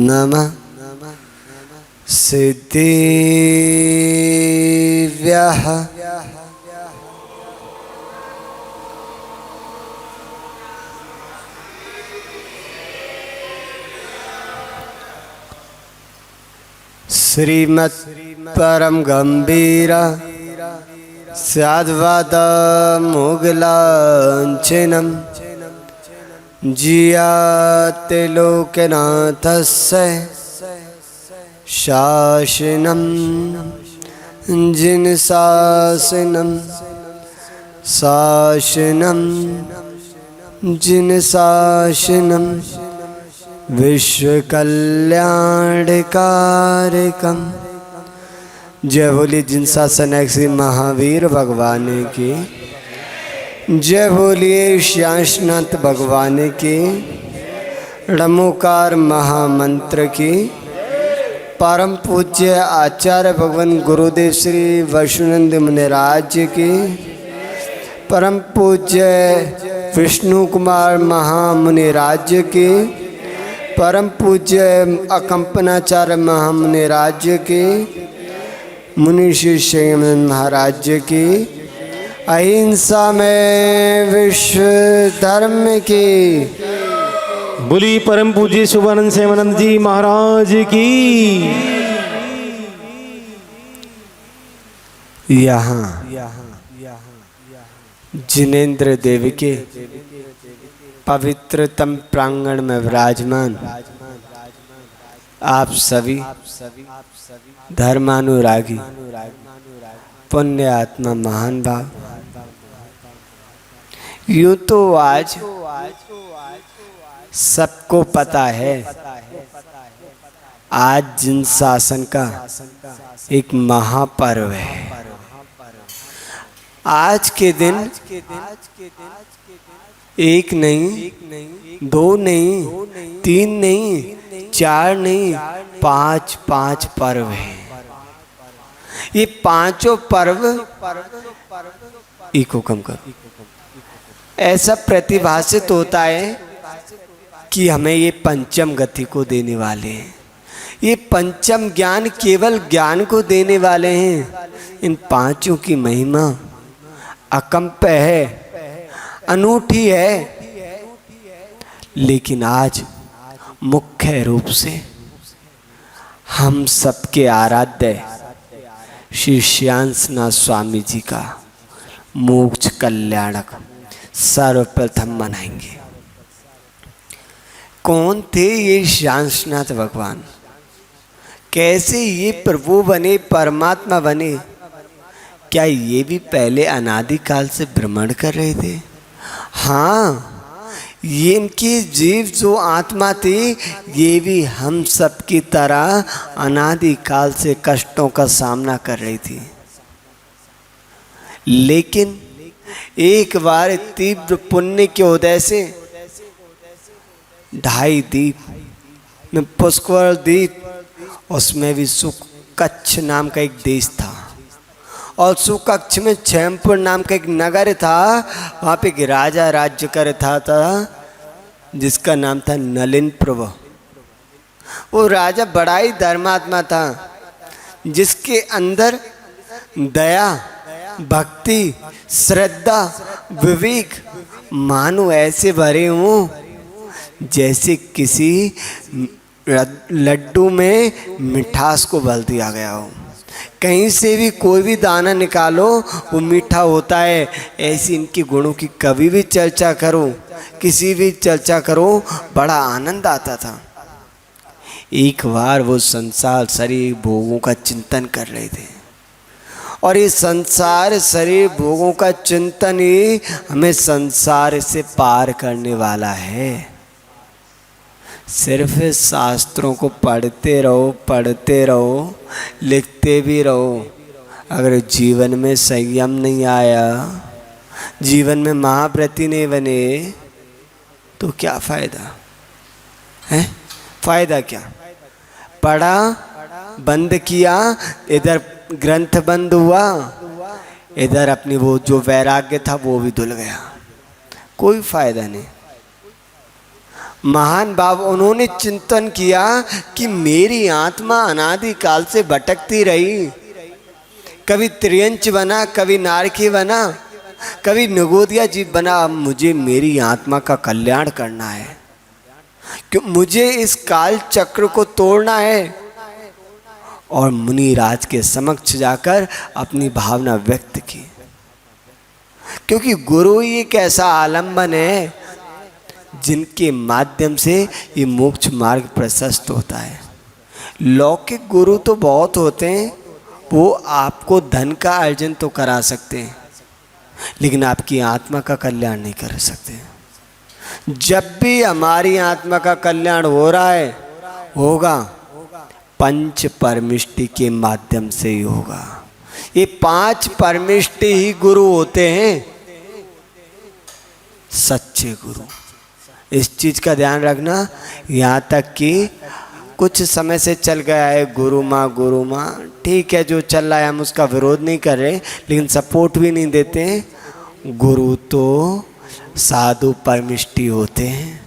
नमः सिद्धिभ्यः श्रीमत् परम गंभीर साद्वत मुगलांछनम् जियाते लोकनाथस्य शासनम् जिन शासनम् शासनम् जिन शासनम् विश्व कल्याणकारकम्। जय बोली जिन शासनक श्री महावीर भगवान की, जय बोलिए श्यासनाथ भगवान की, णमोकार महामंत्र की, परम पूज्य आचार्य भगवान गुरुदेव श्री वैष्णुनंद मुनिराज की, परम पूज्य विष्णु कुमार महामुनिराज की, परम पूज्य अकंपनाचार्य महामुनिराज की, मुनि शिष्य महाराज की, अहिंसा में विश्व धर्म की। बोली परम पूज्य शुभानंद सेवानंद जी महाराज की। यहाँ जिनेंद्र देव के पवित्रतम प्रांगण में विराजमान आप सभी धर्मानुरागी पुण्य आत्मा महान भाव, यूं तो आज सबको पता है आज जिन शासन का एक महापर्व है। आज के दिन एक नहीं, दो नहीं, तीन नहीं, चार नहीं, पांच पर्व है। ये पांचों पर्व एक हुक्म कर ऐसा प्रतिभाषित होता है कि हमें ये पंचम गति को देने वाले हैं। ये पंचम ज्ञान केवल ज्ञान को देने वाले हैं। इन पांचों की महिमा अकंप है, अनूठी है। लेकिन आज मुख्य रूप से हम सबके आराध्य श्री श्यासनाथ स्वामी जी का मोक्ष कल्याणक सर्वप्रथम मनाएंगे। कौन थे ये श्यासनाथ भगवान? कैसे ये प्रभु बने, परमात्मा बने? क्या ये भी पहले अनादिकाल से भ्रमण कर रहे थे? हाँ, ये इनकी जीव जो आत्मा थी, ये भी हम सब की तरह अनादिकाल से कष्टों का सामना कर रही थी। लेकिन एक बार तीव्र पुण्य के उदय से 2.5 द्वीप में पुष्कर द्वीप, उसमें भी सुकच्छ नाम का एक देश था, और सुकच्छ में क्षेमपुर नाम का एक नगर था। वहाँ पे एक राजा राज्य करता था जिसका नाम था नलिन प्रभु। वो राजा बड़ा ही धर्मात्मा था, जिसके अंदर दया, भक्ति, श्रद्धा, विवेक मानो ऐसे भरे हों जैसे किसी लड्डू में मिठास को भर दिया गया हो। कहीं से भी कोई भी दाना निकालो वो मीठा होता है। ऐसी इनके गुणों की कभी भी चर्चा करो, किसी भी चर्चा करो, बड़ा आनंद आता था। एक बार वो संसार शरीर भोगों का चिंतन कर रहे थे, और ये संसार शरीर भोगों का चिंतन ही हमें संसार से पार करने वाला है। सिर्फ शास्त्रों को पढ़ते रहो, लिखते भी रहो। अगर जीवन में संयम नहीं आया, जीवन में महाव्रती नहीं बने, तो क्या फायदा है? फायदा क्या? पढ़ा, बंद किया, इधर ग्रंथ बंद हुआ, इधर अपनी वो जो वैराग्य था वो भी धुल गया। कोई फायदा नहीं। महान भाव उन्होंने चिंतन किया कि मेरी आत्मा अनादि काल से भटकती रही, कभी त्रियंच बना, कभी नारकी बना, कभी निगोदिया जीव बना। अब मुझे मेरी आत्मा का कल्याण करना है, क्यों मुझे इस काल चक्र को तोड़ना है। और मुनि राज के समक्ष जाकर अपनी भावना व्यक्त की, क्योंकि गुरु ही एक ऐसा आलम्बन है जिनके माध्यम से ये मोक्ष मार्ग प्रशस्त होता है। लौकिक गुरु तो बहुत होते हैं, वो आपको धन का अर्जन तो करा सकते हैं, लेकिन आपकी आत्मा का कल्याण नहीं कर सकते। जब भी हमारी आत्मा का कल्याण हो रहा है, होगा पंच परमिष्टि के माध्यम से ही होगा। ये 5 परमिष्टि ही गुरु होते हैं, सच्चे गुरु। इस चीज का ध्यान रखना। यहाँ तक कि कुछ समय से चल गया है गुरु माँ, ठीक है, जो चल रहा है हम उसका विरोध नहीं कर रहे, लेकिन सपोर्ट भी नहीं देते हैं। गुरु तो साधु परमिष्टि होते हैं,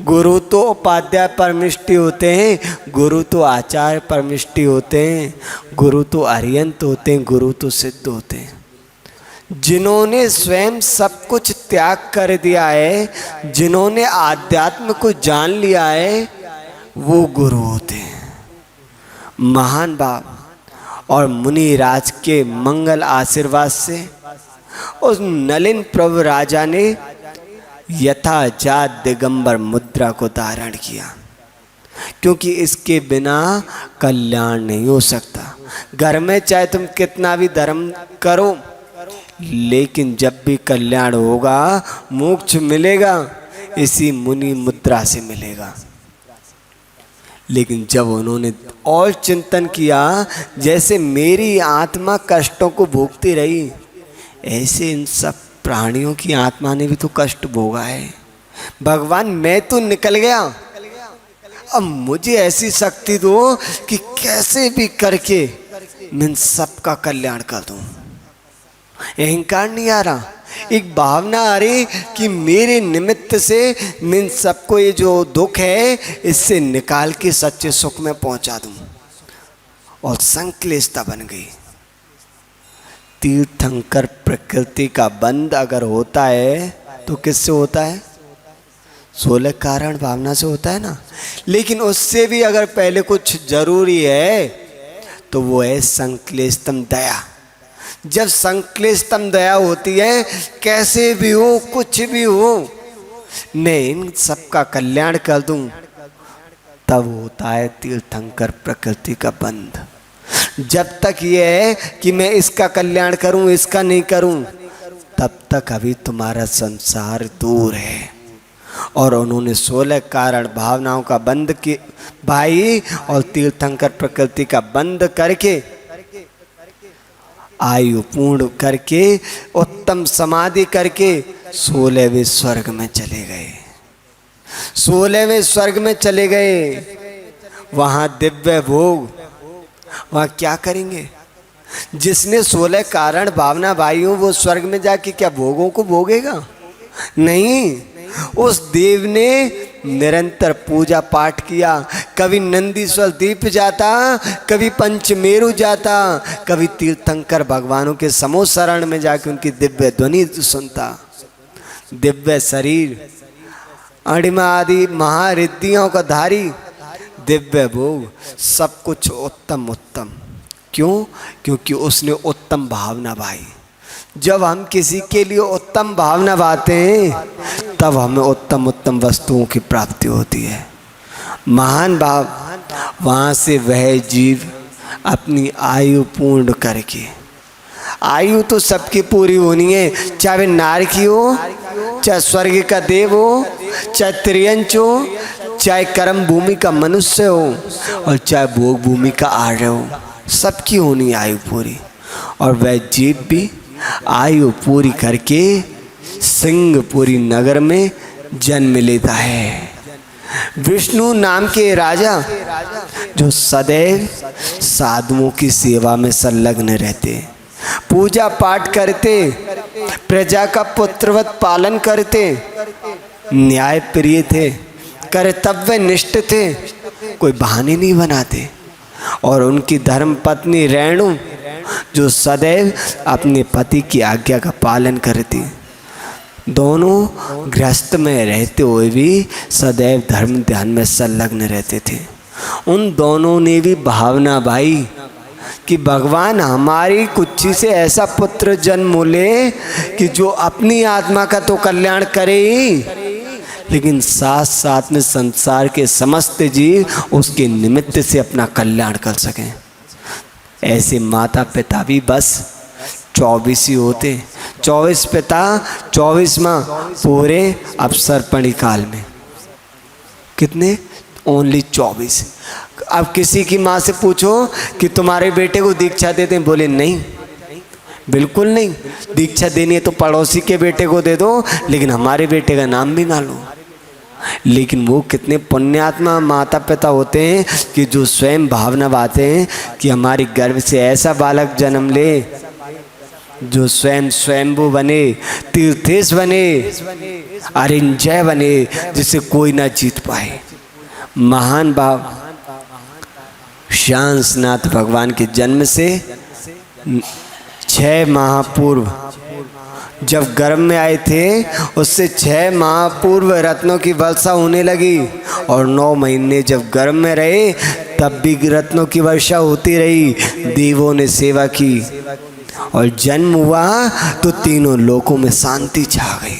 गुरु तो उपाध्याय परमिष्टि होते हैं, गुरु तो आचार्य परमिष्टि होते हैं, गुरु तो अरियंत होते हैं, गुरु तो सिद्ध होते हैं। जिन्होंने स्वयं सब कुछ त्याग कर दिया है, जिन्होंने आध्यात्म को जान लिया है, वो गुरु होते हैं। महान बाप और मुनि राज के मंगल आशीर्वाद से उस नलिन प्रभु राजा ने यथा जात दिगंबर मुद्रा को धारण किया, क्योंकि इसके बिना कल्याण नहीं हो सकता। घर में चाहे तुम कितना भी धर्म करो, लेकिन जब भी कल्याण होगा, मोक्ष मिलेगा, इसी मुनि मुद्रा से मिलेगा। लेकिन जब उन्होंने और चिंतन किया, जैसे मेरी आत्मा कष्टों को भोगती रही, ऐसे इन सब प्राणियों की आत्मा ने भी तो कष्ट भोगा है। भगवान मैं तो निकल गया, अब मुझे ऐसी शक्ति दो कि कैसे भी करके मैं सबका कल्याण कर दूं। अहंकार नहीं आ रहा, एक भावना आ रही कि मेरे निमित्त से मैं सबको ये जो दुख है इससे निकाल के सच्चे सुख में पहुंचा दूं। और संक्लिष्टता बन गई। तीर्थंकर प्रकृति का बंध अगर होता है तो किससे होता है? 16 कारण भावना से होता है ना। लेकिन उससे भी अगर पहले कुछ जरूरी है तो वो है संक्लिष्टम दया। जब संक्लिष्टम दया होती है, कैसे भी हो, कुछ भी हो, मैं इन सबका कल्याण कर दूं, तब होता है तीर्थंकर प्रकृति का बंध। जब तक ये है कि मैं इसका कल्याण करूं, इसका नहीं करूं, तब तक अभी तुम्हारा संसार दूर है। और उन्होंने 16 कारण भावनाओं का बंध के भाई और तीर्थंकर प्रकृति का बंध करके आयु पूर्ण करके उत्तम समाधि करके 16वें स्वर्ग में चले गए। 16वें स्वर्ग में चले गए। वहां दिव्य भोग, वहां क्या करेंगे? जिसने 16 कारण भावना भाइयों, वो स्वर्ग में जाके क्या भोगों को भोगेगा? नहीं। उस देव ने निरंतर पूजा पाठ किया। कभी नंदीश्वर द्वीप जाता, कभी पंचमेरु जाता, कभी तीर्थंकर भगवानों के समूह शरण में जाके उनकी दिव्य ध्वनि सुनता। दिव्य शरीर, अणिमा आदि महारिद्धियों का धारी, दिव्य भोग, सब कुछ उत्तम उत्तम। क्यों? क्योंकि उसने उत्तम भावना भाई। जब हम किसी के लिए उत्तम भावना भाते हैं, तब हमें उत्तम उत्तम वस्तुओं की प्राप्ति होती है। महान भाव, वहाँ से वह जीव अपनी आयु पूर्ण करके, आयु तो सबकी पूरी होनी है, चाहे वह नारकी हो, चाहे स्वर्ग का देव हो, चाहे त्रियंच हो, चाहे कर्म भूमि का मनुष्य हो, और चाहे भोग भूमि का आर्य हो, सबकी होनी आयु पूरी। और वह जीव भी आयु पूरी करके सिंहपुरी नगर में जन्म लेता है। विष्णु नाम के राजा जो सदैव साधुओं की सेवा में संलग्न रहते, पूजा पाठ करते, प्रजा का पुत्रवत पालन करते, न्याय प्रिय थे, कर्तव्य निष्ठ थे, कोई बहाने नहीं बनाते। और उनकी धर्म पत्नी रेणु जो सदैव अपने पति की आज्ञा का पालन करती, दोनों गृहस्थ में रहते हुए भी सदैव धर्म ध्यान में संलग्न रहते थे। उन दोनों ने भी भावना भाई कि भगवान हमारी कुच्ची से ऐसा पुत्र जन्म ले कि जो अपनी आत्मा का तो कल्याण करे ही, लेकिन साथ साथ में संसार के समस्त जीव उसके निमित्त से अपना कल्याण कर सकें। ऐसे माता पिता भी बस 24 ही होते, 24 पिता 24 माँ पूरे अवसरपणी काल में। कितने? ओनली 24। अब किसी की माँ से पूछो कि तुम्हारे बेटे को दीक्षा देते हैं, बोले नहीं, बिल्कुल नहीं। दीक्षा देनी है तो पड़ोसी के बेटे को दे दो, लेकिन हमारे बेटे का नाम भी ना लो। लेकिन वो कितने पुण्यात्मा माता पिता होते हैं कि जो स्वयं भावना बाते हैं कि हमारी गर्भ से ऐसा बालक जन्म ले जो स्वयं स्वयंभू बने, तीर्थेश बने, अरिंजय बने, जिसे कोई ना जीत पाए। महान भाव श्यामनाथ भगवान के जन्म से 6 माह पूर्व जब गर्भ में आए थे, उससे 6 माह पूर्व रत्नों की वर्षा होने लगी। और 9 महीने जब गर्भ में रहे तब भी रत्नों की वर्षा होती रही। देवों ने सेवा की और जन्म हुआ तो तीनों लोकों में शांति छा गई।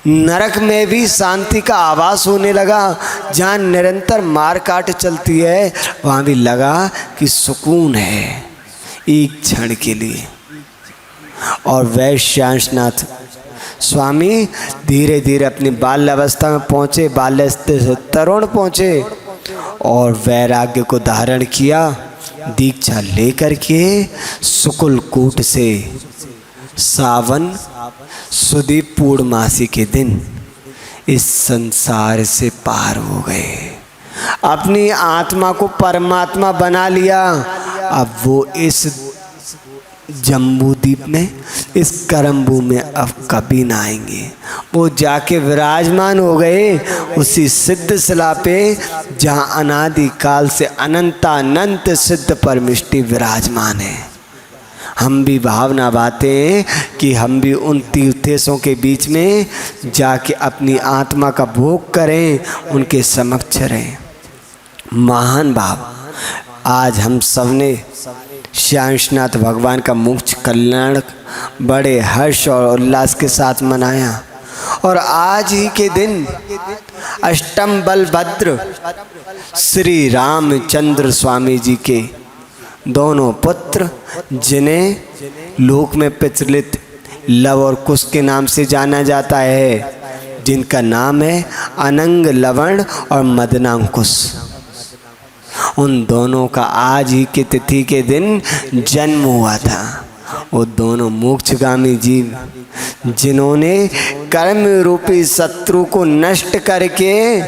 नरक में भी शांति का आवास होने लगा। जहाँ निरंतर मार काट चलती है वहाँ भी लगा कि सुकून है एक क्षण के लिए। और वह श्यामनाथ स्वामी धीरे धीरे अपनी बाल्य अवस्था में पहुँचे, बाल्य से तरुण पहुँचे और वैराग्य को धारण किया। दीक्षा लेकर के शुक्ल कूट से सावन सुदी पूर्णमासी के दिन इस संसार से पार हो गए, अपनी आत्मा को परमात्मा बना लिया। अब वो इस जम्बूद्वीप में, इस करम भूमि में अब कभी ना आएंगे। वो जाके विराजमान हो गए उसी सिद्ध शिला पे जहाँ अनादि काल से अनंतानंत सिद्ध परमिष्टि विराजमान है। हम भी भावना बाते हैं कि हम भी उन तीर्थेशों के बीच में जाके अपनी आत्मा का भोग करें, उनके समक्ष रहें। महान भाव आज हम सब ने श्यामनाथ भगवान का मोक्ष कल्याण बड़े हर्ष और उल्लास के साथ मनाया। और आज ही के दिन अष्टम बलभद्र श्री रामचंद्र स्वामी जी के दोनों पुत्र, जिन्हें लोक में प्रचलित लव और कुश के नाम से जाना जाता है, जिनका नाम है अनंग लवण और मदनांकुश, उन दोनों का आज ही की तिथि के दिन जन्म हुआ था। वो दोनों मोक्षगामी जीव जिन्होंने कर्म रूपी शत्रु को नष्ट करके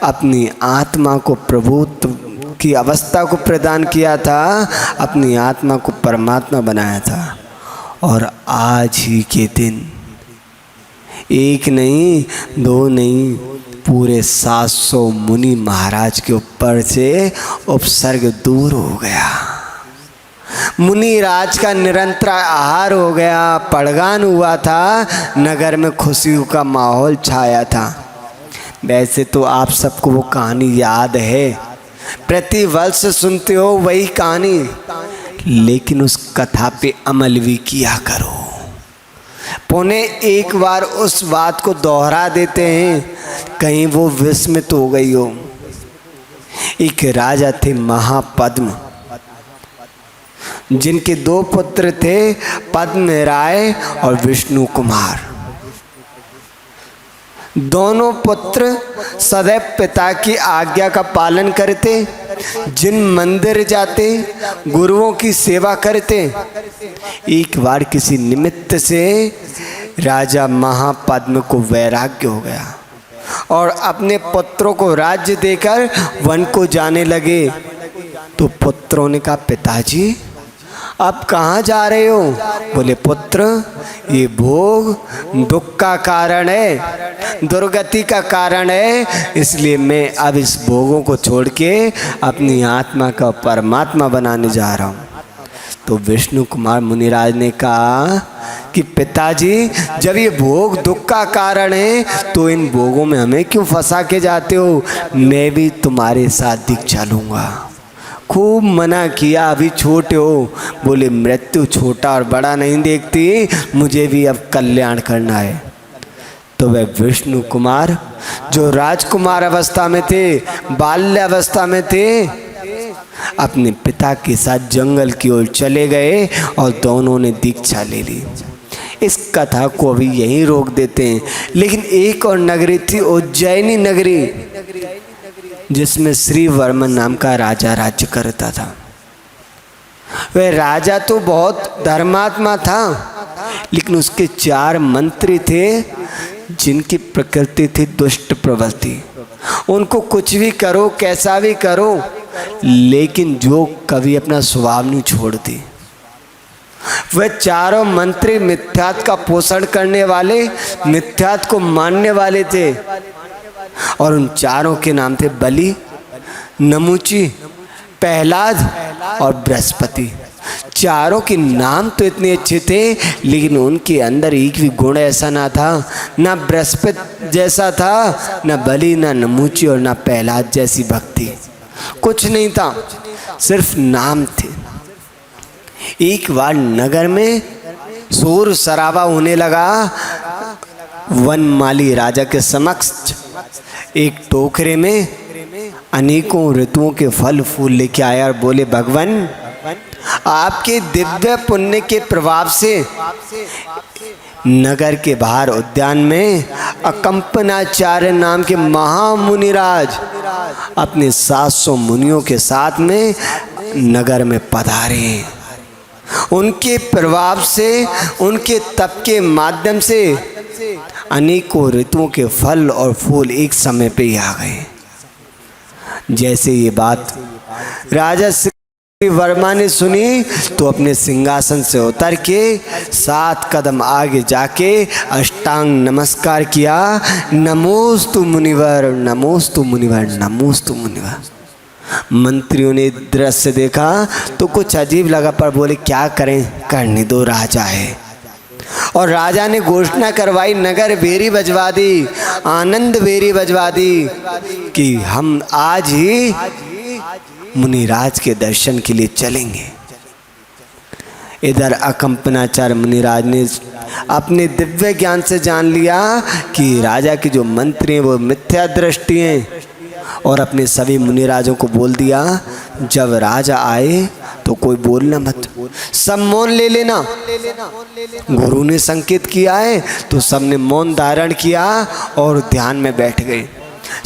अपनी आत्मा को प्रभुत्व की अवस्था को प्रदान किया था, अपनी आत्मा को परमात्मा बनाया था। और आज ही के दिन एक नहीं, दो नहीं, पूरे 700 मुनि महाराज के ऊपर से उपसर्ग दूर हो गया। मुनि राज का निरंतर आहार हो गया, पड़गान हुआ था, नगर में खुशियों का माहौल छाया था। वैसे तो आप सबको वो कहानी याद है, प्रति वर्ष सुनते हो वही कहानी, लेकिन उस कथा पे अमल भी किया करो। पुणे एक बार उस बात को दोहरा देते हैं, कहीं वो विस्मित हो गई हो। एक राजा थे महापद्म, जिनके 2 पुत्र थे, पद्म राय और विष्णु कुमार। दोनों पुत्र सदैव पिता की आज्ञा का पालन करते, जिन मंदिर जाते, गुरुओं की सेवा करते। एक बार किसी निमित्त से राजा महापद्म को वैराग्य हो गया और अपने पुत्रों को राज्य देकर वन को जाने लगे। तो पुत्रों ने कहा, पिताजी आप कहाँ जा रहे हो? बोले पुत्र, ये भोग दुख का कारण है, दुर्गति का कारण है, इसलिए मैं अब इस भोगों को छोड़ के अपनी आत्मा का परमात्मा बनाने जा रहा हूँ। तो विष्णु कुमार मुनिराज ने कहा कि पिताजी, जब ये भोग दुख का कारण है तो इन भोगों में हमें क्यों फंसा के जाते हो? मैं भी तुम्हारे साथ दिख चलूँगा। खूब मना किया, अभी छोटे हो। बोले मृत्यु छोटा और बड़ा नहीं देखती, मुझे भी अब कल्याण करना है। तो वह विष्णु कुमार जो राजकुमार अवस्था में थे, बाल्य अवस्था में थे, अपने पिता के साथ जंगल की ओर चले गए और दोनों ने दीक्षा ले ली। इस कथा को अभी यहीं रोक देते हैं। लेकिन एक और नगरी थी, उज्जैनी नगरी, जिसमें श्री वर्मन नाम का राजा राज्य करता था। वह राजा तो बहुत धर्मात्मा था, लेकिन उसके 4 मंत्री थे जिनकी प्रकृति थी दुष्ट प्रवृत्ति। उनको कुछ भी करो, कैसा भी करो, लेकिन जो कभी अपना स्वभाव नहीं छोड़ती। वह 4 मंत्री मिथ्यात का पोषण करने वाले, मिथ्यात को मानने वाले थे। और उन 4 के नाम थे बलि, नमुची, प्रहलाद और बृहस्पति। 4 के नाम तो इतने अच्छे थे, लेकिन उनके अंदर एक भी गुण ऐसा ना था। ना बृहस्पति जैसा था, ना बलि, ना नमुची और ना प्रहलाद जैसी भक्ति, कुछ नहीं था, सिर्फ नाम थे। एक बार नगर में शोर शराबा होने लगा। वनमाली राजा के समक्ष एक टोकरे में अनेकों ऋतुओं के फल फूल लेके आया और बोले, भगवान, आपके दिव्य पुण्य के प्रभाव से नगर के बाहर उद्यान में अकंपनाचार्य नाम के महामुनिराज अपने 700 मुनियों के साथ में नगर में पधारे। उनके प्रभाव से, उनके तप के माध्यम से अनेकों ऋतुओं के फल और फूल एक समय पे ही आ गए। जैसे ये बात राजा श्री वर्मा ने सुनी तो अपने सिंहासन से उतर के 7 कदम आगे जाके अष्टांग नमस्कार किया। नमोस्तु मुनिवर, नमोस्तु मुनिवर, नमोस्तु मुनिवर। मंत्रियों ने दृश्य देखा तो कुछ अजीब लगा, पर बोले क्या करें, करने दो, राजा है। और राजा ने घोषणा करवाई, नगर बेरी बजवा दी, आनंद बेरी बजवा दी कि हम आज ही मुनिराज के दर्शन के लिए चलेंगे। इधर अकंपनाचार्य मुनिराज ने अपने दिव्य ज्ञान से जान लिया कि राजा के जो मंत्री हैं वो मिथ्या दृष्टि हैं, और अपने सभी मुनिराजों को बोल दिया, जब राजा आए तो कोई बोलना मत, सब मौन ले लेना। गुरु ने संकेत किया है तो सबने मौन धारण किया और ध्यान में बैठ गए।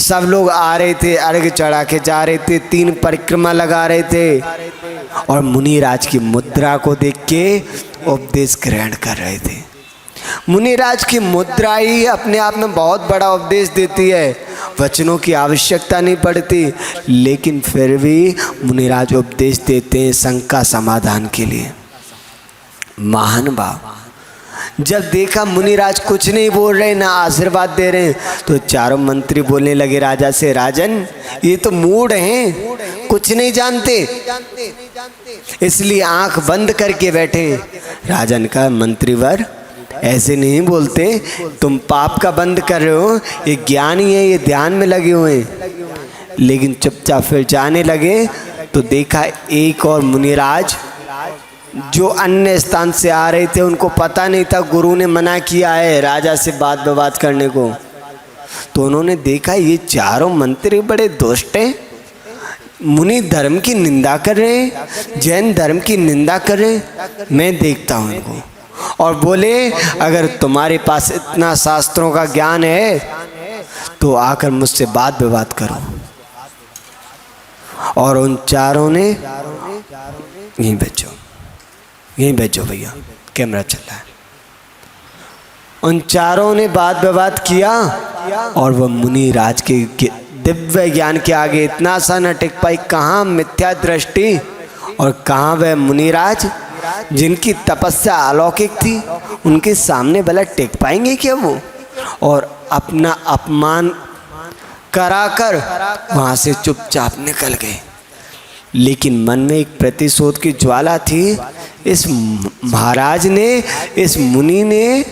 सब लोग आ रहे थे, अर्घ चढ़ा के जा रहे थे, 3 परिक्रमा लगा रहे थे और मुनिराज की मुद्रा को देख के उपदेश ग्रहण कर रहे थे। मुनिराज की मुद्रा ही अपने आप में बहुत बड़ा उपदेश देती है, वचनों की आवश्यकता नहीं पड़ती, लेकिन फिर भी मुनिराज उपदेश देते हैं शंका समाधान के लिए। महान भाव जब देखा मुनिराज कुछ नहीं बोल रहे, ना आशीर्वाद दे रहे हैं, तो 4 मंत्री बोलने लगे राजा से, राजन, ये तो मूढ़ हैं, कुछ नहीं जानते, इसलिए आंख बंद करके बैठे। राजन का मंत्रीवर, ऐसे नहीं बोलते, तुम पाप का बंद कर रहे हो, ये ज्ञानी है, ये ध्यान में लगे हुए हैं। लेकिन चुपचाप फिर जाने लगे तो देखा एक और मुनिराज जो अन्य स्थान से आ रहे थे, उनको पता नहीं था गुरु ने मना किया है राजा से बात विवाद करने को। तो उन्होंने देखा ये 4 मंत्री बड़े दुष्ट हैं, मुनि धर्म की निंदा कर रहे हैं, जैन धर्म की निंदा कर रहे हैं, मैं देखता हूँ इनको। और बोले, अगर तुम्हारे पास इतना शास्त्रों का ज्ञान है तो आकर मुझसे बात विवाद करो। और उन 4 ने, यहीं भेजो भैया, कैमरा चल रहा है। उन 4 ने बात विवाद किया और वह मुनिराज के दिव्य ज्ञान के आगे इतना सा न टिक पाई। कहाँ मिथ्या दृष्टि और कहाँ वह मुनिराज जिनकी तपस्या अलौकिक थी, उनके सामने भला टिक पाएंगे क्या वो? और अपना अपमान कराकर वहाँ से चुपचाप निकल गए। लेकिन मन में एक प्रतिशोध की ज्वाला थी। इस महाराज ने, इस मुनि ने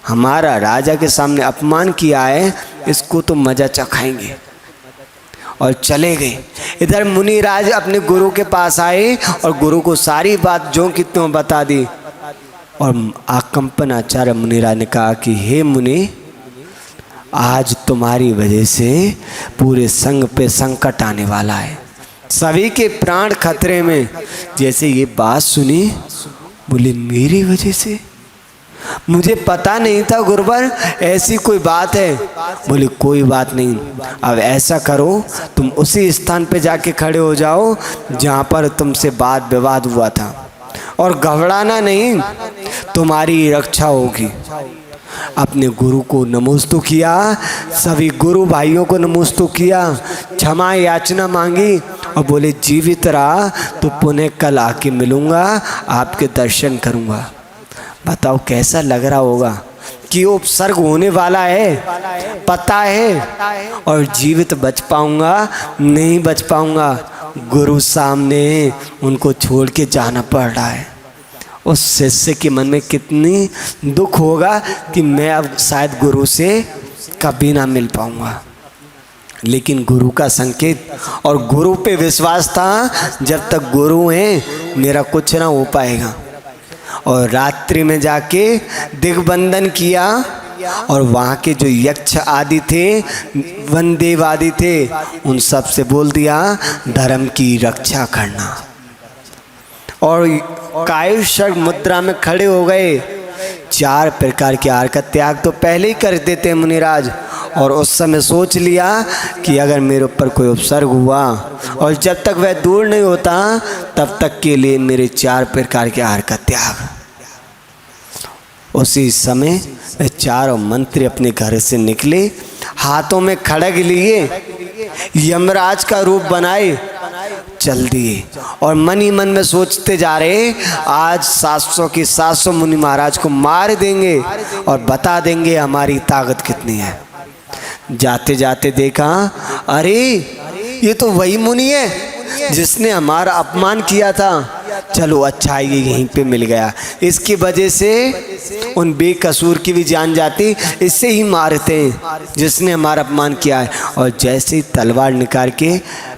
हमारा राजा के सामने अपमान किया है, इसको तो मजा चखाएंगे। और चले गए। इधर मुनिराज अपने गुरु के पास आए और गुरु को सारी बात जो कि त्यों बता दी। और आकंपन आचार्य मुनिराज ने कहा कि हे मुनि, आज तुम्हारी वजह से पूरे संघ पे संकट आने वाला है, सभी के प्राण खतरे में। जैसे ये बात सुनी, बोले मेरी वजह से? मुझे पता नहीं था गुरुवर ऐसी कोई बात है। बोले कोई बात नहीं, अब ऐसा करो, तुम उसी स्थान पे जाके खड़े हो जाओ जहाँ पर तुमसे वाद विवाद हुआ था, और घबराना नहीं, तुम्हारी रक्षा होगी। अपने गुरु को नमोस्तु किया, सभी गुरु भाइयों को नमोस्तु किया, क्षमा याचना मांगी और बोले जीवित रहा तो पुनः कल आके मिलूँगा, आपके दर्शन करूँगा। बताओ कैसा लग रहा होगा कि उपसर्ग होने वाला है, पता है, और जीवित बच पाऊँगा नहीं बच पाऊँगा। गुरु सामने उनको छोड़ के जाना पड़ रहा है। उस शिष्य के मन में कितनी दुख होगा कि मैं अब शायद गुरु से कभी ना मिल पाऊँगा। लेकिन गुरु का संकेत और गुरु पे विश्वास था, जब तक गुरु हैं मेरा कुछ ना हो पाएगा। और रात्रि में जाके दिग्बंधन किया और वहाँ के जो यक्ष आदि थे, वनदेव आदि थे, उन सब से बोल दिया धर्म की रक्षा करना। और कायुषक मुद्रा में खड़े हो गए। 4 प्रकार के आहार का त्याग तो पहले ही कर देते हैं मुनिराज। और उस समय सोच लिया कि अगर मेरे ऊपर कोई उपसर्ग हुआ और जब तक वह दूर नहीं होता तब तक के लिए मेरे 4 प्रकार के आहार का त्याग। उसी समय वह 4 मंत्री अपने घर से निकले, हाथों में खड़ग लिए, यमराज का रूप बनाए, चल दिए। और मन ही मन में सोचते जा रहे, आज 700 की 700 मुनि महाराज को मार देंगे और बता देंगे हमारी ताकत कितनी है। जाते जाते देखा, अरे ये तो वही मुनि है जिसने हमारा अपमान किया था। चलो अच्छा ये यहीं पे मिल गया, इसकी वजह से उन बेकसूर की भी जान जाती, इससे ही मारते हैं जिसने हमारा अपमान किया है। और जैसे ही तलवार निकाल के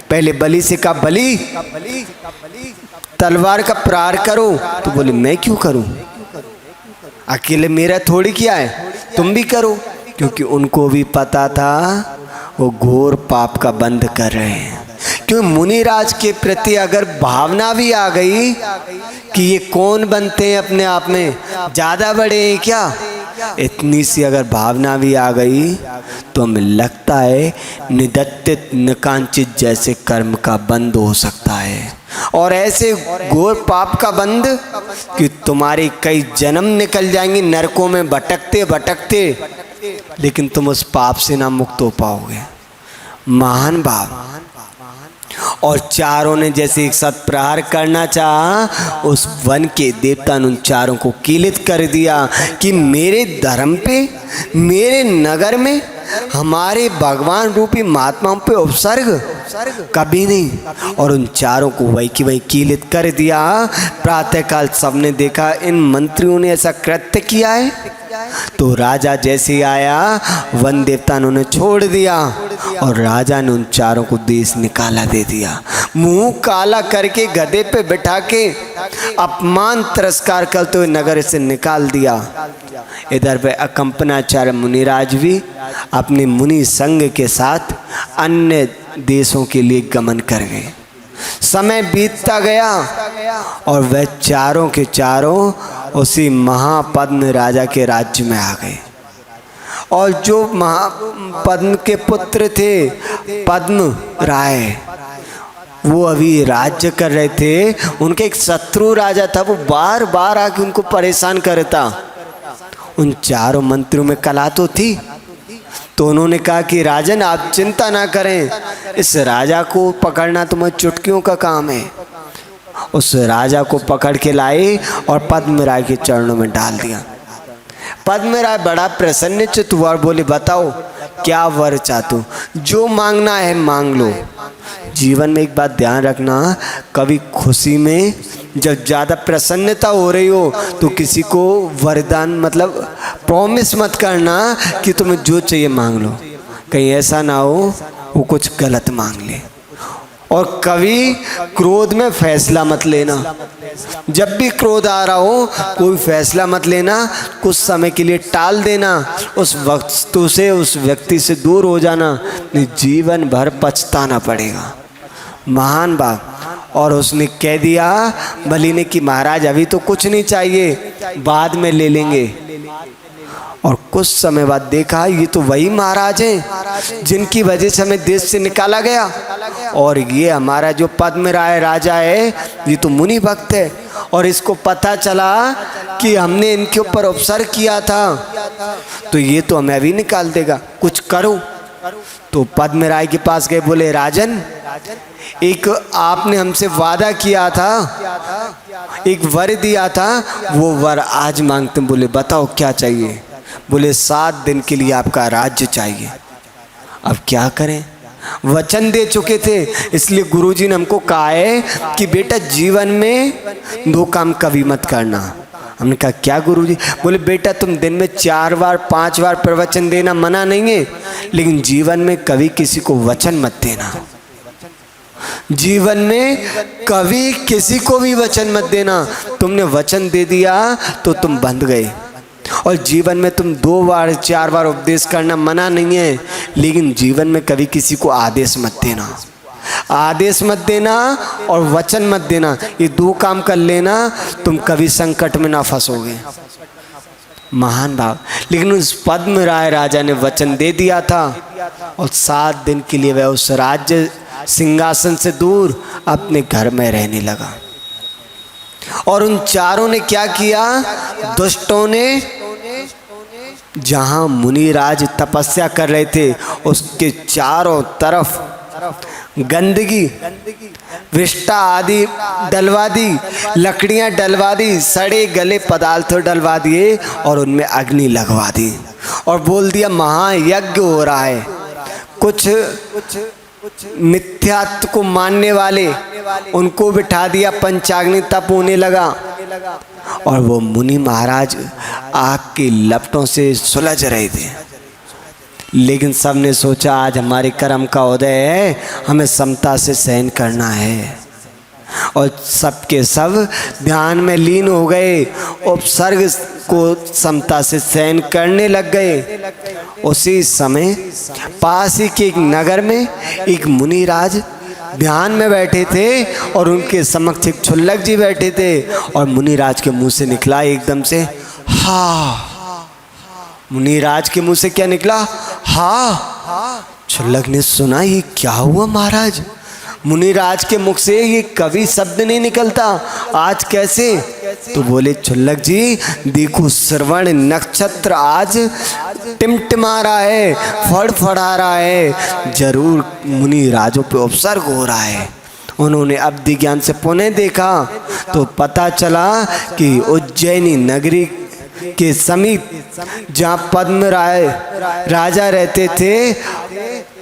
पहले बलि से कहा, बलि तलवार का प्रहार करो। तो बोले मैं क्यों करूं, अकेले मेरा थोड़ी किया है, तुम भी करो। क्योंकि उनको भी पता था वो घोर पाप का बंध कर रहे हैं। क्यों मुनिराज के प्रति अगर भावना भी आ गई कि ये कौन बनते हैं अपने आप में, ज़्यादा बड़े हैं क्या, इतनी सी अगर भावना भी आ गई तो हमें लगता है निदत्तित निकांचित जैसे कर्म का बंध हो सकता है। और ऐसे घोर पाप का बंध कि तुम्हारे कई जन्म निकल जाएंगे नरकों में भटकते भटकते, लेकिन तुम उस पाप से ना मुक्त हो पाओगे। महान भाव। और 4 ने जैसे एक साथ प्रहार करना चाहा, उस वन के देवता ने उन 4 को कीलित कर दिया कि मेरे धर्म पे, मेरे नगर में हमारे भगवान रूपी महात्माओं पे उपसर्ग कभी नहीं। और उन 4 को वही की वही कीलित कर दिया। प्रातःकाल सबने देखा इन मंत्रियों ने ऐसा कृत्य किया है। तो राजा जैसे ही आया, वन देवता ने उन्हें छोड़ दिया और राजा ने उन 4 को देश निकाला दे दिया। मुंह काला करके गधे पे बिठा के अपमान तिरस्कार करते हुए नगर से निकाल दिया। इधर पे अकंपनाचार्य मुनिराज भी अपने मुनि संघ के साथ अन्य देशों के लिए गमन कर गए। समय बीतता गया और वह 4 के 4 उसी महापद्म राजा के राज्य में आ गए। और जो महापद्म के पुत्र थे पद्म राय, वो अभी राज्य कर रहे थे। उनके एक शत्रु राजा था, वो बार बार आके उनको परेशान करता। उन 4 मंत्रियों में कला तो थी, तो उन्होंने कहा कि राजन आप चिंता ना करें, इस राजा को पकड़ना तुम्हारी चुटकियों का काम है। उस राजा को पकड़ के लाए और पद्मराय के चरणों में डाल दिया। पद्मराय बड़ा प्रसन्नचित्त हुआ और बोले, बताओ क्या वर चाहते हो, जो मांगना है मांग लो। जीवन में एक बात ध्यान रखना, कभी खुशी में जब ज़्यादा प्रसन्नता हो रही हो तो किसी को वरदान मतलब प्रॉमिस मत करना कि तुम्हें जो चाहिए मांग लो, कहीं ऐसा ना हो वो कुछ गलत मांग ले। और कभी क्रोध में फैसला मत लेना, जब भी क्रोध आ रहा हो कोई फैसला मत लेना, कुछ समय के लिए टाल देना, उस वस्तु से उस व्यक्ति से दूर हो जाना, नहीं जीवन भर पछताना पड़ेगा। महान बाप। और उसने कह दिया बलि ने कि महाराज अभी तो कुछ नहीं चाहिए, बाद में ले लेंगे। और कुछ समय बाद देखा ये तो वही महाराज हैं जिनकी वजह से हमें देश से निकाला गया, और ये हमारा जो पद्मराय राजा है ये तो मुनि भक्त है, और इसको पता चला कि हमने इनके ऊपर उपसर्ग किया था तो ये तो हमें अभी निकाल देगा, कुछ करो। तो पद्मराय के पास गए, बोले राजन एक आपने हमसे वादा किया था, एक वर दिया था, वो वर आज मांगते। बोले बताओ क्या चाहिए। बोले 7 दिन के लिए आपका राज्य चाहिए। अब क्या करें, वचन दे चुके थे, इसलिए गुरुजी ने हमको कहा है कि बेटा जीवन में 2 काम कभी मत करना। हमने कहा क्या गुरुजी। बोले बेटा तुम दिन में 4 बार 5 बार प्रवचन देना मना नहीं है, लेकिन जीवन में कभी किसी को वचन मत देना। जीवन में कभी किसी को भी वचन मत देना। तुमने वचन दे दिया तो तुम बंध गए। और जीवन में तुम 2 बार 4 बार उपदेश करना मना नहीं है, लेकिन जीवन में कभी किसी को आदेश मत देना। आदेश मत देना और वचन मत देना, ये 2 काम कर लेना, तुम कभी संकट में ना फंसोगे। महान भाव। लेकिन उस पद्मराय राजा ने वचन दे दिया था और 7 दिन के लिए वह उस राज्य सिंहासन से दूर अपने घर में रहने लगा। और उन चारों ने क्या किया, दुष्टों ने जहां मुनिराज तपस्या कर रहे थे उसके चारों तरफ गंदगी विष्टा आदि डलवा दी, लकड़ियां डलवा दी, सड़े गले पदार्थ डलवा दिए और उनमें अग्नि लगवा दी और बोल दिया महायज्ञ हो रहा है। कुछ मिथ्यात्व को मानने वाले उनको बिठा दिया, पंचाग्नि तप होने लगा और वो मुनि महाराज आग के लपटों से सुलझ रहे थे। लेकिन सबने सोचा आज हमारे कर्म का उदय है, हमें समता से सहन करना है, और सबके सब ध्यान में लीन हो गए, उपसर्ग को समता से सहन करने लग गए। उसी समय पास ही के एक नगर में एक मुनिराज ध्यान में बैठे थे और उनके समक्ष एक क्षुल्लक जी बैठे थे और मुनिराज के मुंह से निकला एकदम से हा। मुनिराज के मुंह से क्या निकला, हा। क्षुल्लक ने सुना ये क्या हुआ महाराज, मुनिराज के मुख से ये कभी शब्द नहीं निकलता, आज कैसे। तो बोले क्षुल्लक जी देखो श्रवण नक्षत्र आज टिमटिमा रहा है, फड़फड़ा रहा है, जरूर मुनिराजों पे उपसर्ग हो रहा है। उन्होंने अब्धि ज्ञान से पुनः देखा तो पता चला कि उज्जैनी नगरी के समीप जहाँ पद्मराय राजा रहते थे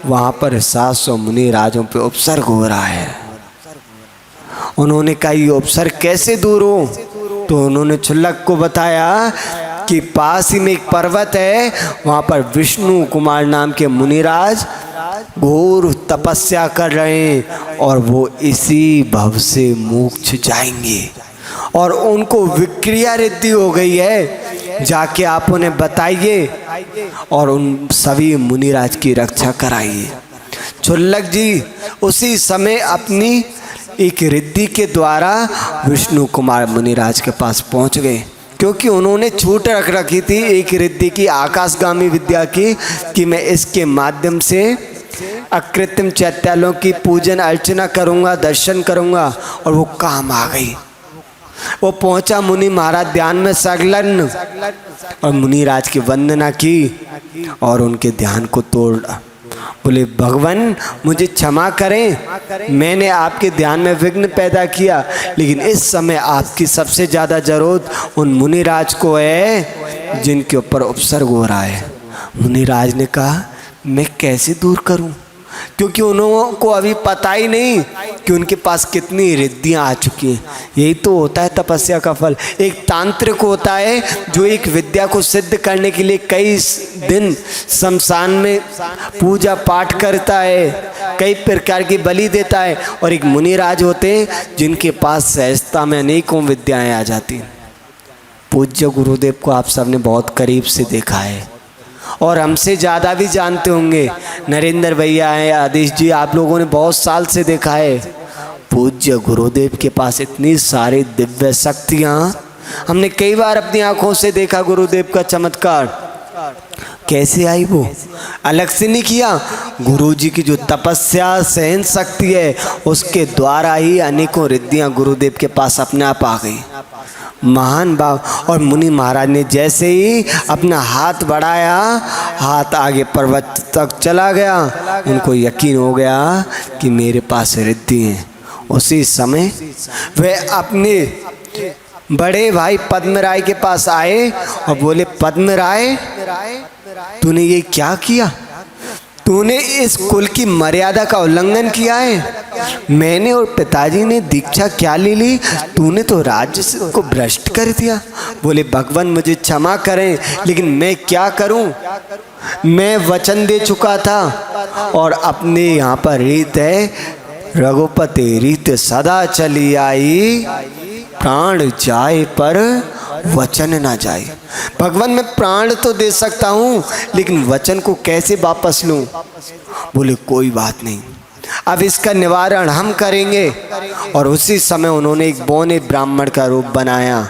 वहाँ पर 700 मुनि राजों पे उपसर्ग हो रहा है। उन्होंने कहा ये उपसर्ग कैसे दूर हो, तो उन्होंने क्षुल्लक को बताया कि पास ही में एक पर्वत है, वहाँ पर विष्णु कुमार नाम के मुनिराज घोर तपस्या कर रहे हैं और वो इसी भव से मोक्ष जाएंगे और उनको विक्रिया रिद्धि हो गई है, जाके आप उन्हें बताइए और उन सभी मुनिराज की रक्षा कराइए। क्षुल्लक जी उसी समय अपनी एक रिद्धि के द्वारा विष्णु कुमार मुनिराज के पास पहुंच गए, क्योंकि उन्होंने छूट रख रखी थी एक रिद्धि की, आकाशगामी विद्या की, कि मैं इसके माध्यम से अकृत्रिम चैत्यालयों की पूजन अर्चना करूंगा, दर्शन करूंगा, और वो काम आ गई। वो पहुंचा, मुनि महाराज ध्यान में संलग्न और मुनिराज की वंदना की और उनके ध्यान को तोड़ा बोले भगवान मुझे क्षमा करें, मैंने आपके ध्यान में विघ्न पैदा किया, लेकिन इस समय आपकी सबसे ज़्यादा ज़रूरत उन मुनिराज को है जिनके ऊपर उपसर्ग हो रहा है। मुनिराज ने कहा मैं कैसे दूर करूं, क्योंकि उनको अभी पता ही नहीं कि उनके पास कितनी रिद्धियां आ चुकी हैं। यही तो होता है तपस्या का फल। एक तांत्रिक होता है जो एक विद्या को सिद्ध करने के लिए कई दिन शमशान में पूजा पाठ करता है, कई प्रकार की बलि देता है, और एक मुनिराज होते हैं जिनके पास सहजता में अनेकों विद्याएं आ जाती हैं। पूज्य गुरुदेव को आप सबने बहुत करीब से देखा है और हमसे ज़्यादा भी जानते होंगे। नरेंद्र भैया हैं, आदेश जी, आप लोगों ने बहुत साल से देखा है। पूज्य गुरुदेव के पास इतनी सारी दिव्य शक्तियाँ, हमने कई बार अपनी आंखों से देखा गुरुदेव का चमत्कार। कैसे आई वो? अलग से नहीं किया, गुरुजी की जो तपस्या सहन शक्ति है उसके द्वारा ही अनेकों रिद्धियाँ गुरुदेव के पास अपने आप आ गई। महान भाव। और मुनि महाराज ने जैसे ही अपना हाथ बढ़ाया, हाथ आगे पर्वत तक चला गया, उनको यकीन हो गया कि मेरे पास रिद्धि है। उसी समय वे अपने बड़े भाई पद्मराय के पास आए और बोले पद्मराय तूने ये क्या किया? तूने इस कुल की मर्यादा का उल्लंघन किया है। मैंने और पिताजी ने दीक्षा क्या ले ली, तूने तो राज्य को भ्रष्ट कर दिया। बोले भगवान मुझे क्षमा करें, लेकिन मैं क्या करूं? मैं वचन दे चुका था और अपने यहाँ पर रीत है, रघुपति रीत सदा चली आई, प्राण जाए पर वचन ना जाए। भगवान मैं प्राण तो दे सकता हूँ, लेकिन वचन को कैसे वापस लूँ? बोले कोई बात नहीं, अब इसका निवारण हम करेंगे। और उसी समय उन्होंने एक बौने ब्राह्मण का रूप बनाया,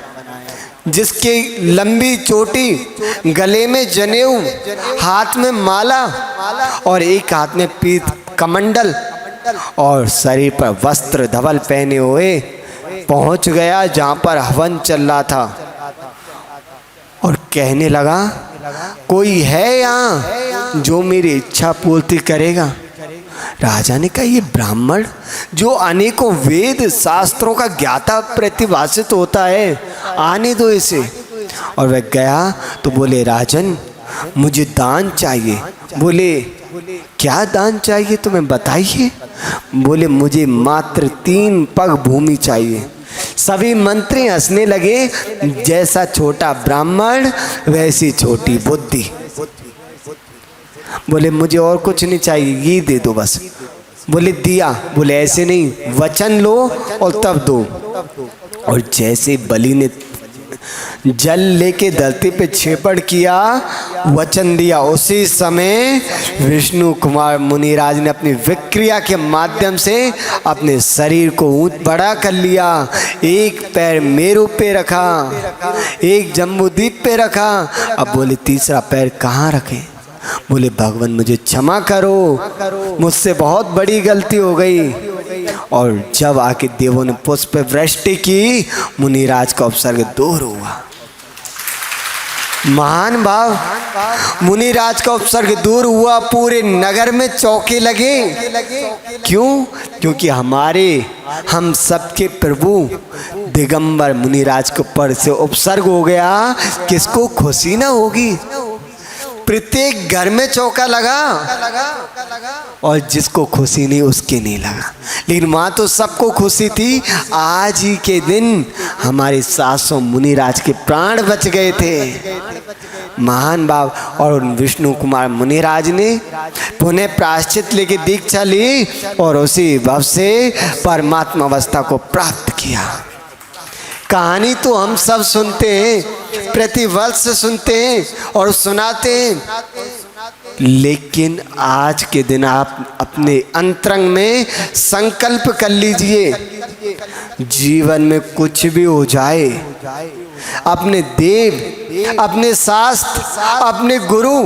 जिसकी लंबी चोटी, गले में जनेऊ, हाथ में माला और एक हाथ में पीत कमंडल और शरीर पर वस्त्र धवल पहने हुए पहुंच गया जहाँ पर हवन चल रहा था और कहने लगा कोई है यहाँ जो मेरी इच्छा पूर्ति करेगा? राजा ने कहा ये ब्राह्मण जो अनेकों वेद शास्त्रों का ज्ञाता प्रतिभाषित होता है, आने दो इसे। और वह गया तो बोले राजन मुझे दान चाहिए। बोले क्या दान चाहिए तुम्हें बताइए। बोले मुझे मात्र 3 पग भूमि चाहिए। सभी मंत्री हंसने लगे, जैसा छोटा ब्राह्मण वैसी छोटी बुद्धि। बोले मुझे और कुछ नहीं चाहिए, ये दे दो बस। बोले दिया। बोले ऐसे नहीं, वचन लो और तब दो। और जैसे बलि ने जल लेके धरती पे छेपड़ किया, वचन दिया, उसी समय विष्णु कुमार मुनिराज ने अपनी विक्रिया के माध्यम से अपने शरीर को ऊंच बड़ा कर लिया। एक पैर मेरु पे रखा, एक जम्बूद्वीप पे रखा। अब बोले तीसरा पैर कहाँ रखें? बोले भगवान मुझे क्षमा करो, मुझसे बहुत बड़ी गलती हो गई। और जब आके देवों ने पुष्प वृष्टि की, मुनिराज का उपसर्ग दूर हुआ। महान भाव, मुनिराज का उपसर्ग दूर हुआ, पूरे नगर में चौके लगे। क्यों? क्योंकि हम सबके प्रभु दिगंबर मुनिराज के ऊपर से उपसर्ग हो गया। किसको खुशी ना होगी? प्रत्येक घर में चौका लगा और जिसको खुशी नहीं उसके नहीं लगा, लेकिन वहाँ तो सबको खुशी थी। आज ही के दिन हमारे 700 मुनिराज के प्राण बच गए थे। महान भाव। और विष्णु कुमार मुनिराज ने पुनः प्रायश्चित लेके दीक्षा ली और उसी भाव से परमात्मा अवस्था को प्राप्त किया। कहानी तो हम सब सुनते हैं, प्रतिवर्ष सुनते हैं और सुनाते हैं, लेकिन आज के दिन आप अपने अंतरंग में संकल्प कर लीजिए, जीवन में कुछ भी हो जाए, अपने देव, अपने शास्त्र, अपने गुरु,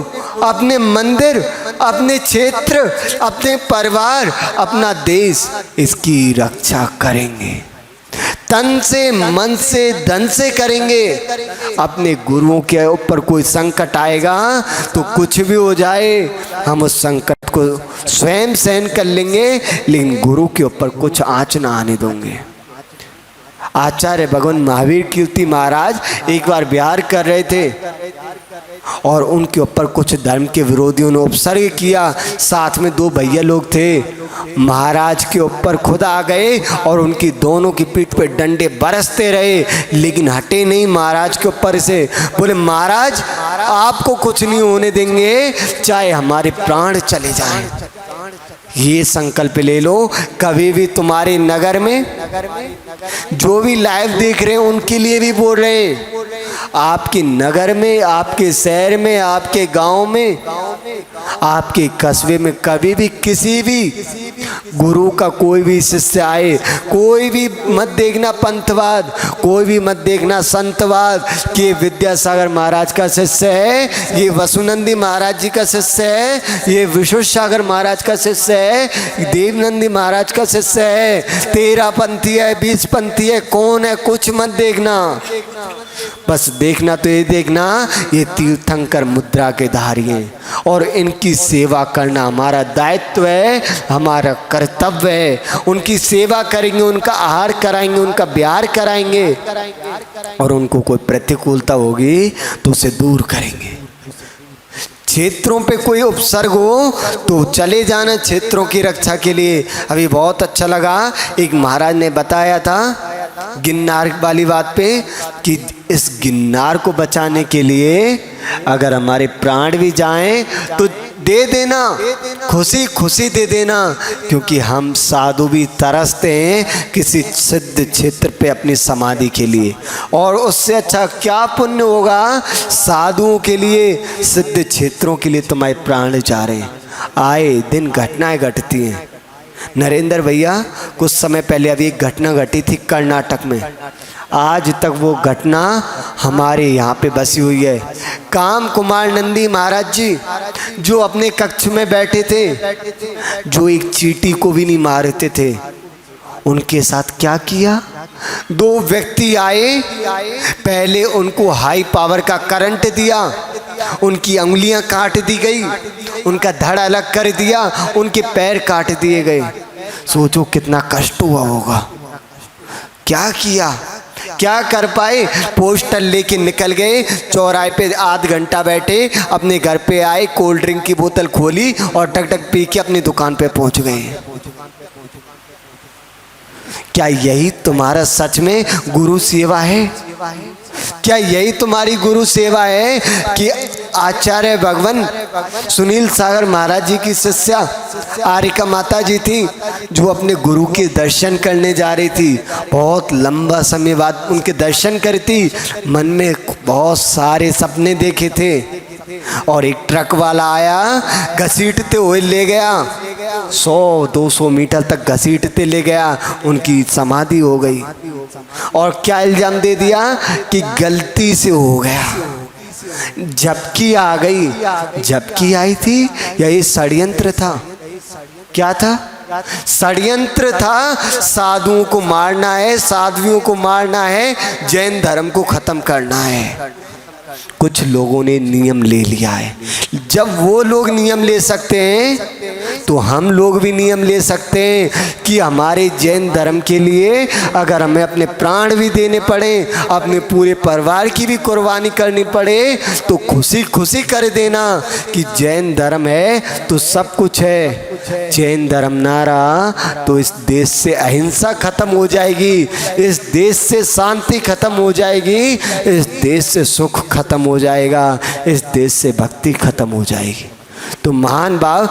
अपने मंदिर, अपने क्षेत्र, अपने परिवार, अपना देश, इसकी रक्षा करेंगे। तन से, मन से, धन से करेंगे। अपने गुरुओं के ऊपर कोई संकट आएगा तो कुछ भी हो जाए हम उस संकट को स्वयं सहन कर लेंगे, लेकिन गुरु के ऊपर कुछ आँच ना आने देंगे। आचार्य भगवान महावीर कीर्ति महाराज एक बार विहार कर रहे थे और उनके ऊपर कुछ धर्म के विरोधियों ने उपसर्ग किया। साथ में 2 भैया लोग थे, महाराज के ऊपर खुद आ गए और उनकी दोनों की पीठ पे डंडे बरसते रहे, लेकिन हटे नहीं महाराज के ऊपर से। बोले महाराज आपको कुछ नहीं होने देंगे, चाहे हमारे प्राण चले जाएं। ये संकल्प ले लो, कभी भी तुम्हारे नगर में जो भी लाइव देख रहे हैं उनके लिए भी बोल रहे हैं, आपके नगर में, आपके शहर में, आपके गांव में, आपके कस्बे में कभी भी किसी भी गुरु का कोई भी शिष्य आए, कोई भी मत देखना पंथवाद, कोई भी मत देखना संतवाद कि विद्यासागर महाराज का शिष्य है, ये वसुनंदी महाराज जी का शिष्य है, ये विश्वसागर महाराज का शिष्य है, देवनंदी महाराज का शिष्य है, 13 पंथी है, 20 पंथी है, कौन है, कुछ मत देखना। बस देखना तो ये देखना ये तीर्थंकर मुद्रा के धारी हैं और इनकी सेवा करना हमारा दायित्व है, हमारा कर्तव्य है। उनकी सेवा करेंगे, उनका आहार कराएंगे, उनका विहार कराएंगे और उनको कोई प्रतिकूलता होगी तो उसे दूर करेंगे। क्षेत्रों पे कोई उपसर्ग हो तो चले जाना क्षेत्रों की रक्षा के लिए। अभी बहुत अच्छा लगा, एक महाराज ने बताया था गिरनार वाली बात पे कि इस गिरनार को बचाने के लिए अगर हमारे प्राण भी जाएं तो दे देना, खुशी खुशी दे देना, क्योंकि हम साधु भी तरसते हैं किसी सिद्ध क्षेत्र पे अपनी समाधि के लिए। और उससे अच्छा क्या पुण्य होगा साधुओं के लिए, सिद्ध क्षेत्रों के लिए तुम्हारे प्राण जा रहे हैं। आए दिन घटनाएं घटती हैं। नरेंद्र भैया कुछ समय पहले अभी एक घटना घटी थी कर्नाटक में, आज तक वो घटना हमारे यहाँ पे बसी हुई है। काम कुमार नंदी महाराज जी जो अपने कक्ष में बैठे थे, जो एक चींटी को भी नहीं मारते थे, उनके साथ क्या किया, 2 व्यक्ति आए, पहले उनको हाई पावर का करंट दिया, उनकी अंगुलियां काट दी गई, उनका धड़ अलग कर दिया, उनके पैर काट दिए गए। सोचो कितना कष्ट हुआ होगा। क्या किया, क्या कर पाए, पोस्टर लेके निकल गए, चौराहे पे आध घंटा बैठे, अपने घर पे आए, कोल्ड ड्रिंक की बोतल खोली और टक टक पी के अपनी दुकान पे पहुंच गए। क्या यही तुम्हारा सच में गुरु सेवा है? क्या यही तुम्हारी गुरु सेवा है कि आचार्य भगवान सुनील सागर महाराज जी की शिष्या आरिका माता जी थी जो अपने गुरु के दर्शन करने जा रही थी। बहुत लंबा समय बाद उनके दर्शन करती, मन में बहुत सारे सपने देखे थे और एक ट्रक वाला आया, घसीटते हुए ले गया, 100-200 मीटर तक घसीटते ले गया, उनकी समाधि हो गई। और क्या इल्जाम दे दिया कि गलती से हो गया, झपकी आ गई। झपकी आई थी या ये षड्यंत्र था? क्या था? षड्यंत्र था। साधुओं को मारना है, साध्वियों को मारना है, जैन धर्म को खत्म करना है। कुछ लोगों ने नियम ले लिया है। जब वो लोग नियम ले सकते हैं तो हम लोग भी नियम ले सकते हैं कि हमारे जैन धर्म के लिए अगर हमें अपने प्राण भी देने पड़े, अपने पूरे परिवार की भी कुर्बानी करनी पड़े, तो खुशी खुशी कर देना कि जैन धर्म है तो सब कुछ है। जैन धर्म ना रहा तो इस देश से अहिंसा खत्म हो जाएगी, इस देश से शांति खत्म हो जाएगी, इस देश से सुख खत्म हो जाएगा, इस देश से भक्ति खत्म हो जाएगी। तो महान भाव,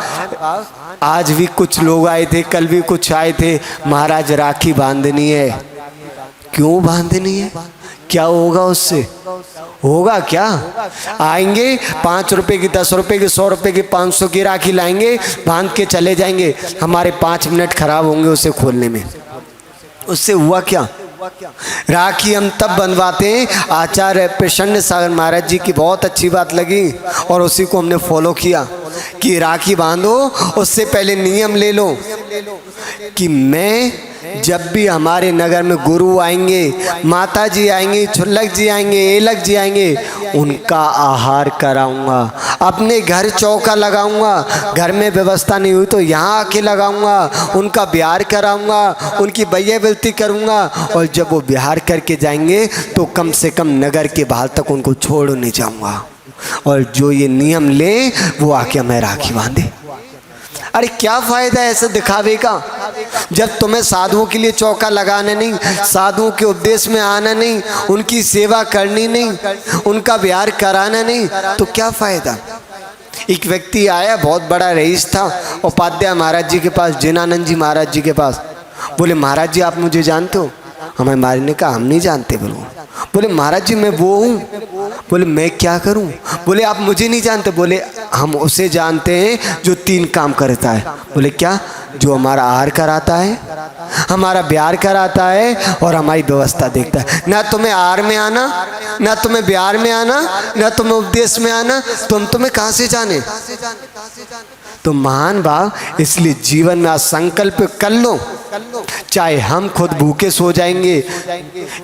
आज भी कुछ लोग आए थे, कल भी कुछ आए थे, महाराज राखी बांधनी है। क्यों बांधनी है? क्या होगा उससे? होगा क्या? आएंगे 5 रुपए की, 10 रुपए की, 100 रुपए की, 500 की राखी लाएंगे, बांध के चले जाएंगे, हमारे 5 मिनट खराब होंगे उसे खोलने में। उससे हुआ क्या? राखी हम तब बंधवाते हैं। आचार्य प्रसन्न सागर महाराज जी की बहुत अच्छी बात लगी और उसी को हमने फॉलो किया कि राखी बांधो, उससे पहले नियम ले लो कि मैं जब भी हमारे नगर में गुरु आएंगे, माता जी आएंगी, छुल्लक जी आएंगे, एलक जी आएंगे, उनका आहार कराऊंगा। अपने घर चौका लगाऊंगा, घर में व्यवस्था नहीं हुई तो यहाँ आके लगाऊंगा, उनका बिहार कराऊंगा, उनकी बैया बिलती करूंगा। और जब वो बिहार करके जाएंगे तो कम से कम नगर के बाहर तक उनको छोड़ नहीं जाऊंगा। और जो ये नियम ले वो आके हमें राखी बांधे। अरे क्या फायदा है ऐसे दिखावे का? जब तुम्हें साधुओं के लिए चौका लगाना नहीं, साधुओं के उपदेश में आना नहीं, उनकी सेवा करनी नहीं, उनका बिहार कराना नहीं, तो क्या फायदा? एक व्यक्ति आया, बहुत बड़ा रईस था, उपाध्याय महाराज जी के पास, जिनानंद जी महाराज जी के पास। बोले महाराज जी आप मुझे जानते हो? हमें महाराज ने कहा हम नहीं जानते। बोले महाराज जी मैं वो हूँ। बोले मैं क्या करूं? बोले आप मुझे नहीं जानते। बोले हम उसे जानते हैं जो 3 काम करता है। बोले क्या? जो हमारा आहार कराता है, हमारा बिहार कराता है और हमारी व्यवस्था देखता है। ना तुम्हें आहार में आना, ना तुम्हें बिहार में आना, ना तुम्हें उपदेश में आना, तुम्हें कहाँ से जाने? तो महान भाव, इसलिए जीवन में संकल्प कर लो, चाहे हम खुद भूखे सो जाएंगे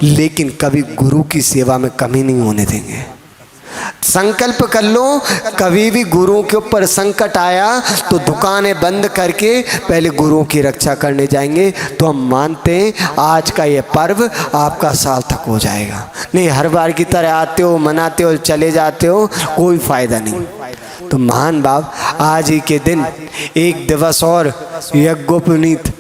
लेकिन कभी गुरु की सेवा में कमी नहीं होने देंगे। संकल्प कर लो, कभी भी गुरुओं के ऊपर संकट आया तो दुकानें बंद करके पहले गुरुओं की रक्षा करने जाएंगे। तो हम मानते हैं आज का ये पर्व आपका सार्थक हो जाएगा। नहीं हर बार की तरह आते हो, मनाते हो, चले जाते हो, कोई फायदा नहीं। तो महान भाव, आज ही के दिन एक दिवस और यज्ञोपवीत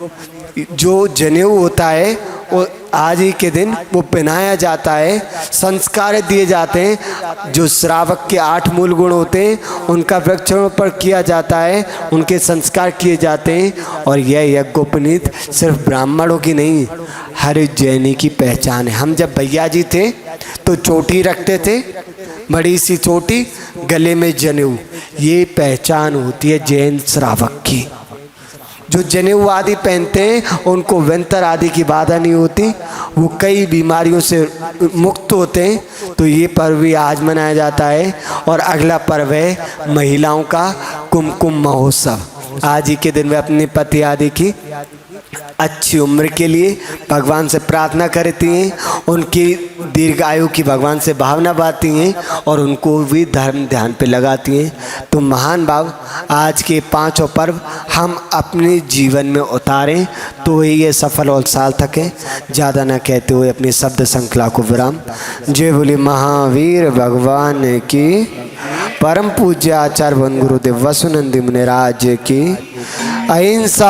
जो जनेऊ होता है वो आज ही के दिन वो पहनाया जाता है, संस्कार दिए जाते हैं। जो श्रावक के 8 मूल गुण होते हैं उनका वृक्षारोपण किया जाता है, उनके संस्कार किए जाते हैं। और यह यज्ञोपवीत सिर्फ ब्राह्मणों की नहीं, हर जैनी की पहचान है। हम जब भैया जी थे तो चोटी रखते थे, बड़ी सी चोटी, गले में जनेऊ, ये पहचान होती है जैन श्रावक की। जो जनेऊ आदि पहनते हैं उनको व्यंतर आदि की बाधा नहीं होती, वो कई बीमारियों से मुक्त होते हैं। तो ये पर्व भी आज मनाया जाता है। और अगला पर्व है महिलाओं का कुमकुम महोत्सव। आज ही के दिन वे अपने पति आदि की अच्छी उम्र के लिए भगवान से प्रार्थना करती हैं, उनकी दीर्घायु की भगवान से भावना बाती हैं और उनको भी धर्म ध्यान पे लगाती हैं। तो महान भाव, आज के 5 पर्व हम अपने जीवन में उतारें तो ही ये सफल और सार्थक है। ज़्यादा ना कहते हुए अपनी शब्द श्रृंखला को विराम। जय बोले महावीर भगवान की, परम पूज्य आचार्य वन गुरुदेव वसुनंदी मुनिराज की। अहिंसा